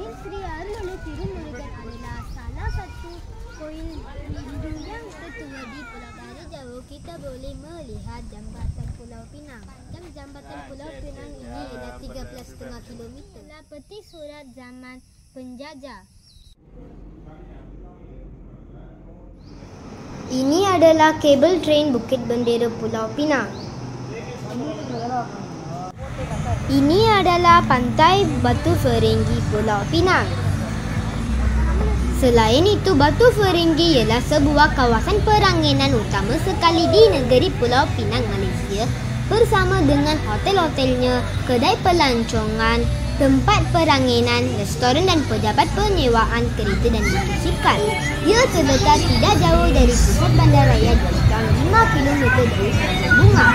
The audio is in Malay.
Koil Sri Arulolu Tirumurugan adalah salah satu koil Hindu yang tertua di Pulau Baru Jawa. Kita boleh melihat jambatan Pulau Pinang. Jambatan Pulau Pinang ini ialah 13,5 kilometer. Adalah peti surat zaman penjajah. Ini adalah kabel train Bukit Bendera Pulau Pinang. Ini adalah pantai Batu Ferringhi Pulau Pinang. Selain itu, Batu Ferringhi ialah sebuah kawasan peranginan utama sekali di negeri Pulau Pinang, Malaysia, bersama dengan hotel-hotelnya, kedai pelancongan, tempat peranginan, restoran dan pejabat penyewaan kereta dan motosikal. Ia terletak tidak jauh dari pusat bandaraya Jelutong 5 km dari Bunga.